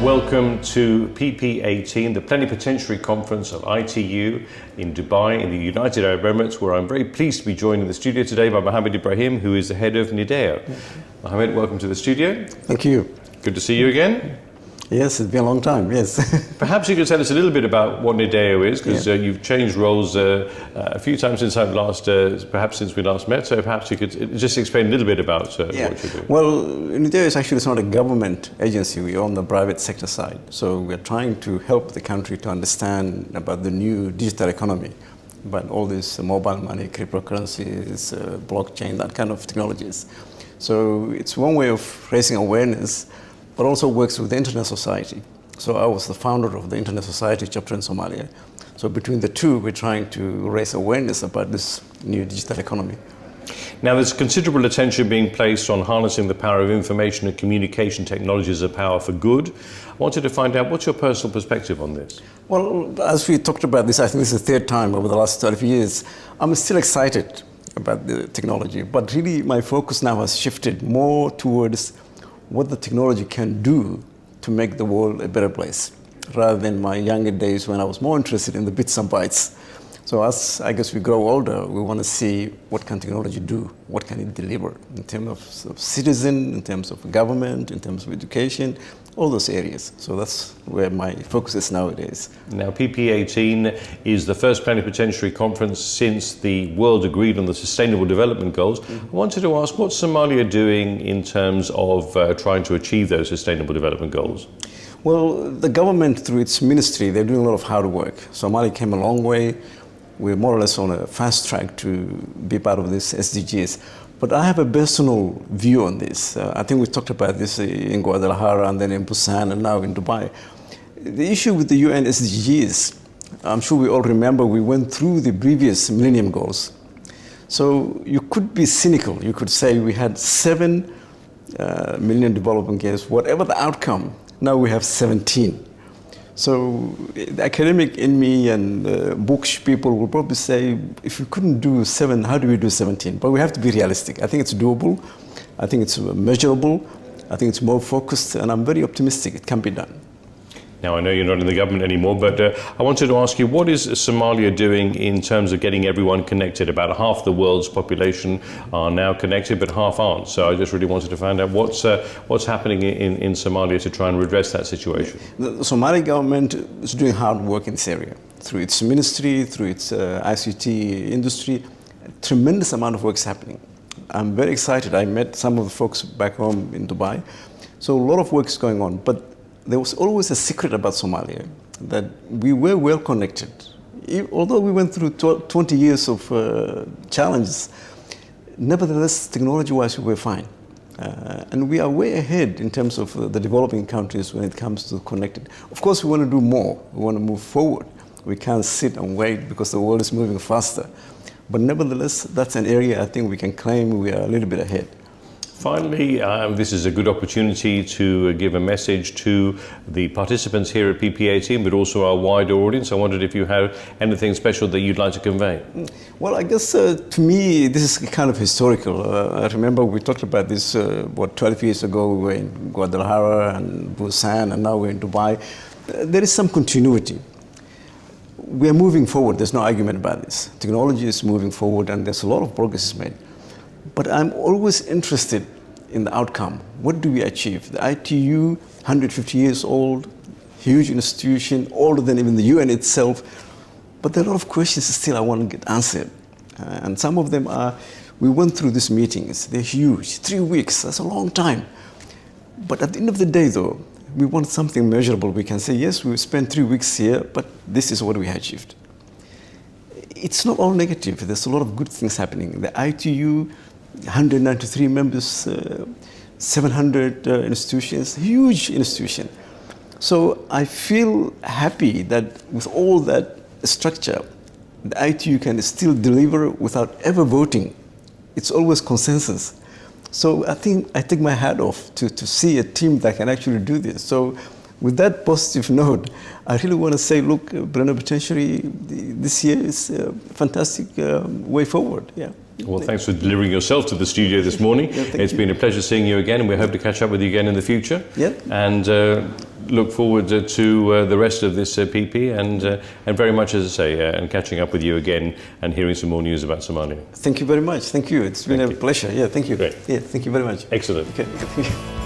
Welcome to PP18, the Plenipotentiary Conference of ITU in Dubai in the United Arab Emirates, where I'm very pleased to be joined in the studio today by Mohammed Ibrahim, who is the head of NIDEO. Mohammed, welcome to the studio. Thank you. Good to see you again. Yes, it's been a long time, yes. Perhaps you could tell us a little bit about what NIDEO is, because you've changed roles a few times since I've last, perhaps since we last met, so perhaps you could just explain a little bit about what you do. Well, NIDEO is actually, it's not a government agency, we're on the private sector side. So we're trying to help the country to understand about the new digital economy, about all this mobile money, cryptocurrencies, blockchain, that kind of technologies. So it's one way of raising awareness, but also works with the Internet Society. So I was the founder of the Internet Society chapter in Somalia. So between the two, we're trying to raise awareness about this new digital economy. Now, there's considerable attention being placed on harnessing the power of information and communication technologies as a power for good. I wanted to find out, what's your personal perspective on this? Well, as we talked about this, I think this is the third time over the last 12 years, I'm still excited about the technology, but really my focus now has shifted more towards what the technology can do to make the world a better place, rather than my younger days when I was more interested in the bits and bytes. So as I guess we grow older, we want to see what can technology do, what can it deliver in terms of citizen, in terms of government, in terms of education, all those areas. So that's where my focus is nowadays. Now, PP18 is the first plenipotentiary conference since the world agreed on the Sustainable Development Goals. I wanted to ask, what's Somalia doing in terms of trying to achieve those Sustainable Development Goals? Well, the government, through its ministry, they're doing a lot of hard work. Somalia came a long way. We're more or less on a fast track to be part of this SDGs. But I have a personal view on this. I think we talked about this in Guadalajara and then in Busan and now in Dubai. The issue with the UN SDGs, I'm sure we all remember we went through the previous Millennium Goals. So you could be cynical. You could say we had 7 Millennium Development Goals, whatever the outcome, now we have 17. So the academic in me and books people will probably say, if we couldn't do 7, how do we do 17? But we have to be realistic. I think it's doable. I think it's measurable. I think it's more focused, and I'm very optimistic it can be done. Now, I know you're not in the government anymore, but I wanted to ask you, what is Somalia doing in terms of getting everyone connected? About half the world's population are now connected, but half aren't. So I just really wanted to find out what's happening in Somalia to try and redress that situation. The Somali government is doing hard work in this area. Through its ministry, through its ICT industry, a tremendous amount of work is happening. I'm very excited. I met some of the folks back home in Dubai. So a lot of work is going on. But there was always a secret about Somalia, that we were well connected. Although we went through 20 years of challenges, nevertheless, technology-wise, we were fine. And we are way ahead in terms of the developing countries when it comes to connected. Of course, we want to do more. We want to move forward. We can't sit and wait because the world is moving faster. But nevertheless, that's an area I think we can claim we are a little bit ahead. Finally, this is a good opportunity to give a message to the participants here at PP18, but also our wider audience. I wondered if you had anything special that you'd like to convey. Well, I guess to me, this is kind of historical. I remember we talked about this, 12 years ago, we were in Guadalajara and Busan, and now we're in Dubai. There is some continuity. We are moving forward. There's no argument about this. Technology is moving forward, and there's a lot of progress made. But I'm always interested in the outcome. What do we achieve? The ITU, 150 years old, huge institution, older than even the UN itself. But there are a lot of questions still I want to get answered. And some of them are, we went through these meetings. They're huge, 3 weeks, that's a long time. But at the end of the day, though, we want something measurable. We can say, yes, we spent 3 weeks here, but this is what we achieved. It's not all negative. There's a lot of good things happening. The ITU, 193 members, 700 institutions, huge institution. So I feel happy that with all that structure, the ITU can still deliver without ever voting. It's always consensus. So I think I take my hat off to see a team that can actually do this. So with that positive note, I really want to say, look, Plenipotentiary this year is a fantastic way forward. Yeah. Well, thanks for delivering yourself to the studio this morning. It's been a pleasure seeing you again, and we hope to catch up with you again in the future. Yeah. And look forward to the rest of this PP and very much, as I say, and catching up with you again and hearing some more news about Somalia. Thank you very much. Thank you. It's been a pleasure. Yeah, thank you. Great. Yeah, thank you very much. Excellent. Okay.